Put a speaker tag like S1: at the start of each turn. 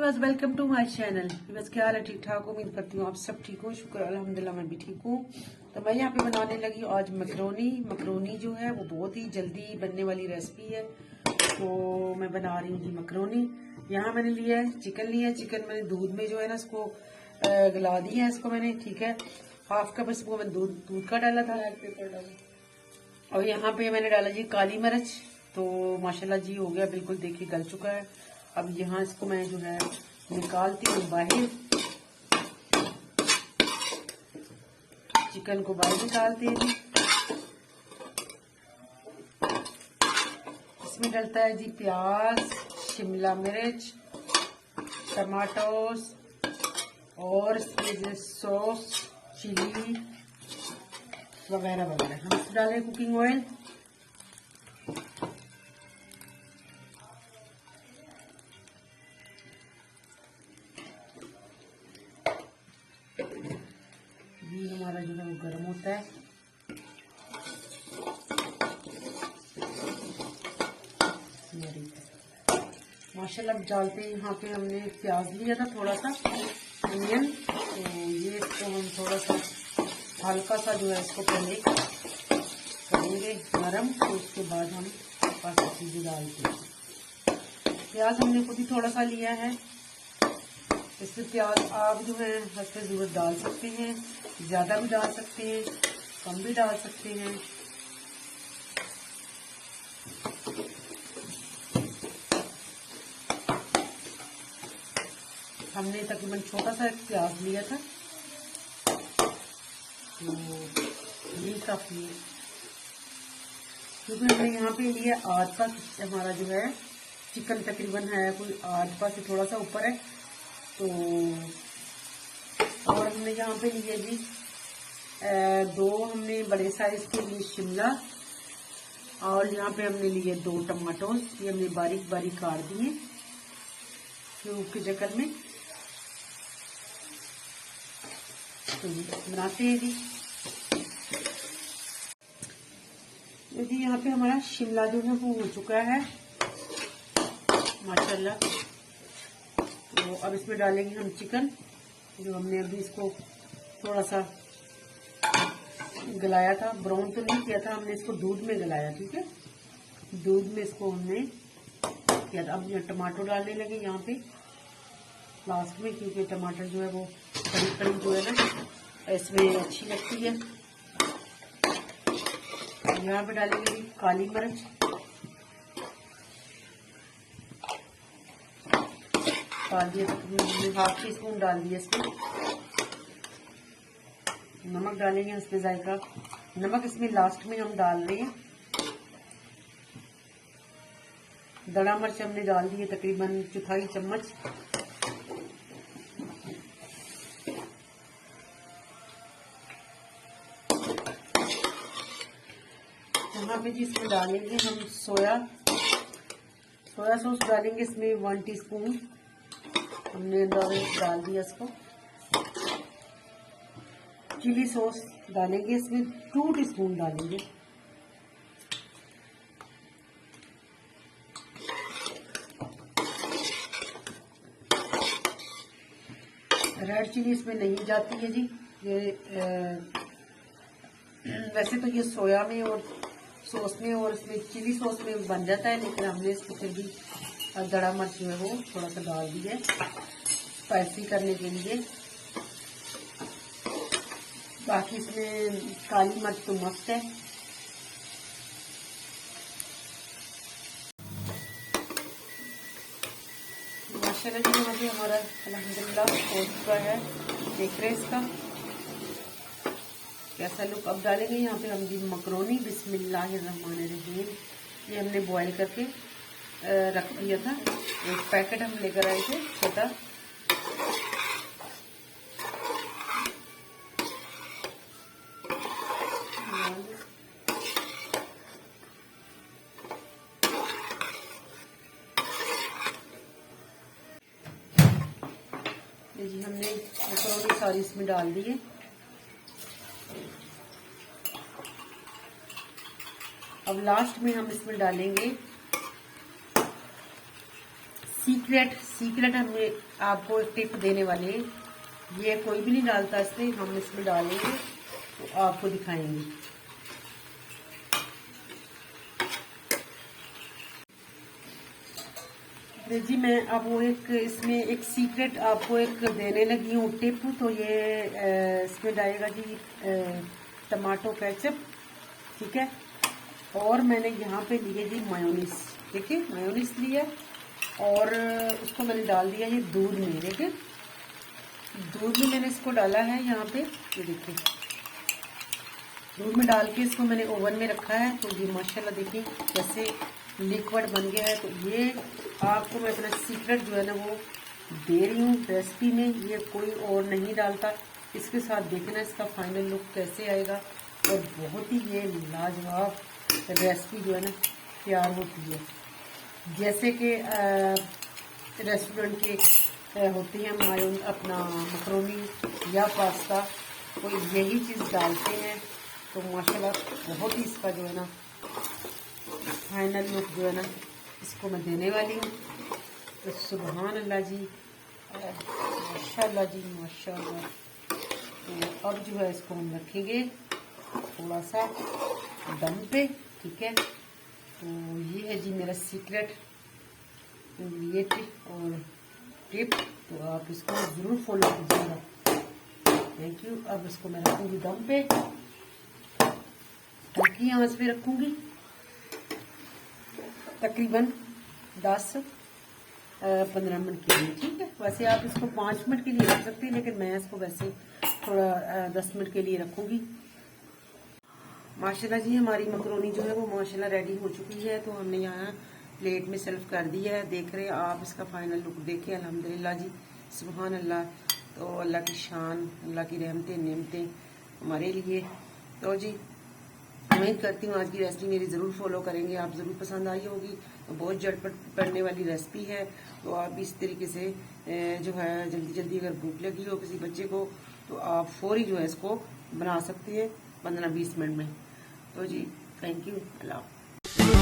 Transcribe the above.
S1: Viewers, welcome to my channel. Viewers, क्या हाल है? ठीक ठाक, उम्मीद करती हूँ आप सब ठीक हो। शुक्र अल्हम्दुलिल्लाह, मैं भी ठीक हूँ। तो मैं यहाँ पे बनाने लगी आज मकरोनी जो है वो बहुत ही जल्दी बनने वाली रेसिपी है। तो मैं बना रही हूँ जी मकरोनी। यहाँ मैंने लिया है चिकन मैंने दूध में जो है ना इसको गला दिया है इसको मैंने, ठीक है। हाफ कप इसको मैंने दूध का डाला था। और यहाँ पे मैंने डाला जी काली मिर्च। तो माशाल्लाह जी हो गया, बिल्कुल देखिए गल चुका है। अब यहाँ इसको मैं जो है निकालती हूँ बाहर, चिकन को बाहर निकालते हैं। इसमें डलता है जी प्याज, शिमला मिर्च, टमाटोस और इसमें सॉस, चिली वगैरह वगैरह। हम इसमें डालें कुकिंग ऑयल। घी हमारा जो है वो गर्म होता है। माशाल्लाह डालते हैं। यहाँ पे हमने प्याज लिया था थोड़ा सा, अनियन। तो ये इसको हम थोड़ा सा हल्का सा जो है इसको पहले करेंगे नरम, तो उसके बाद हम बाकी चीजें डालते हैं। प्याज हमने खुद ही थोड़ा सा लिया है। इसमें प्याज आप जो है हंसते जरूरत डाल सकते हैं, ज्यादा भी डाल सकते हैं, कम भी डाल सकते हैं। हमने तकरीबन छोटा सा एक प्याज लिया था, तो ये काफी है। क्योंकि हमने यहाँ पे लिया आध पा, हमारा जो है चिकन तकरीबन है कोई आध पा से थोड़ा सा ऊपर है। तो और हमने यहाँ पे लिए जी दो हमने बड़े साइज के लिए शिमला, और यहाँ पे हमने लिए 2 टमाटो। ये हमने बारीक बारीक काट दिए क्यूब के चक्कर में। तो बनाते हैं जी। यदि यहाँ पे हमारा शिमला जो है वो हो चुका है माशाल्लाह। तो अब इसमें डालेंगे हम चिकन, जो हमने अभी इसको थोड़ा सा गलाया था। ब्राउन तो नहीं किया था हमने, इसको दूध में गलाया, ठीक है। दूध में इसको हमने किया था। अब टमाटो डालने लगे यहाँ पे लास्ट में, क्योंकि टमाटर जो है वो खड़ी खड़ी जो है ना इसमें अच्छी लगती है। यहाँ पे डालेंगे काली मिर्च, डाल दिया तकरीबन हाफ टी स्पून डाल दिया इसमें। नमक डालेंगे इसमें, जायका नमक इसमें लास्ट में हम डाल रहे हैं। दड़ा मिर्च हमने डाल दी है तकरीबन 1/4 चम्मच। यहाँ पे जी इसमें डालेंगे हम सोया सॉस डालेंगे इसमें 1 टीस्पून हमने डाल दिया इसको। चिली सॉस डालेंगे इसमें 2 टीस्पून डालेंगे। रेड चिली इसमें नहीं जाती है जी। ये वैसे तो ये सोया में और सॉस में और इसमें चिली सॉस में बन जाता है, लेकिन हमने इसको फिर भी दड़ा मिर्च जो है वो थोड़ा सा डाल दी है स्पाइसी करने के लिए। बाकी इसमें काली मिर्च तो मस्त है। माशाल्लाह जी यहाँ पे हमारा अल्हम्दुलिल्लाह हो चुका है। देख रहे हैं इसका कैसा लुक। अब डालेंगे यहाँ पे हम जी मकरोनी। बिस्मिल्लाहिर्रहमानिर्रहीम। ये हमने बॉईल करके रख दिया था, एक पैकेट हम लेकर आए थे छोटा। ये जी हमने मकरोनी सारी इसमें डाल दी है। अब लास्ट में हम इसमें डालेंगे सीक्रेट हमें आपको एक टिप देने वाले हैं। ये कोई भी नहीं डालता, इसलिए हम इसमें डालेंगे तो आपको दिखाएंगे। जी मैं अब वो इसमें एक सीक्रेट आपको एक देने लगी हूँ टिप। तो ये इसमें डालेगा जी टमाटो केचप, ठीक है। और मैंने यहाँ पे लिए जी मायोनीस, देखिए मायोनीस लिया और उसको मैंने डाल दिया ये दूध में, देखिए दूध में मैंने इसको डाला है यहाँ पे, ये देखिए दूध में डाल के इसको मैंने ओवन में रखा है। तो ये माशाल्लाह देखिए कैसे लिक्विड बन गया है। तो ये आपको मैं अपना सीक्रेट जो है ना वो दे रही हूँ रेसिपी में, ये कोई और नहीं डालता। इसके साथ देखना इसका फाइनल लुक कैसे आएगा और बहुत ही ये लाजवाब रेसिपी जो है ना तैयार होती है। जैसे कि रेस्टोरेंट के होती हैं मायोन अपना मकरोनी या पास्ता, वो यही चीज़ डालते हैं। तो माशाल्लाह बहुत ही इसका जो है ना फाइनल लुक जो है ना इसको मैं देने वाली हूँ। तो सुभान अल्लाह जी, माशाल्लाह जी माशाल्लाह। तो अब जो है इसको हम रखेंगे थोड़ा सा दम पे, ठीक है। तो ये है जी मेरा सीक्रेट इंग्रेडिएंट और टिप, तो आप इसको ज़रूर फॉलो कीजिएगा। Thank you. अब इसको मैं रखूँगी दम पे, हल्की आंच पे रखूँगी तकरीबन 10-15 मिनट के लिए, ठीक है। वैसे आप इसको 5 मिनट के लिए रख सकते हैं, लेकिन मैं इसको वैसे थोड़ा 10 मिनट के लिए रखूँगी। माशाल्लाह जी हमारी मकरोनी जो है वो माशाल्लाह रेडी हो चुकी है। तो हमने यहाँ प्लेट में सर्व कर दिया है, देख रहे हैं आप इसका फाइनल लुक देखें। अल्हम्दुलिल्लाह जी सुभान अल्लाह। तो अल्लाह की शान, अल्लाह की रहमतें नेमतें हमारे लिए। तो जी उम्मीद करती हूँ आज की रेसिपी मेरी ज़रूर फॉलो करेंगे, आप ज़रूर पसंद आई होगी। तो बहुत झटपट पड़ने वाली रेसिपी है। तो आप इस तरीके से जो है जल्दी जल्दी अगर भूख लगी हो किसी बच्चे को तो आप फौरी जो है इसको बना सकते हैं 15-20 मिनट में। तो जी थैंक यू, अल्लाह।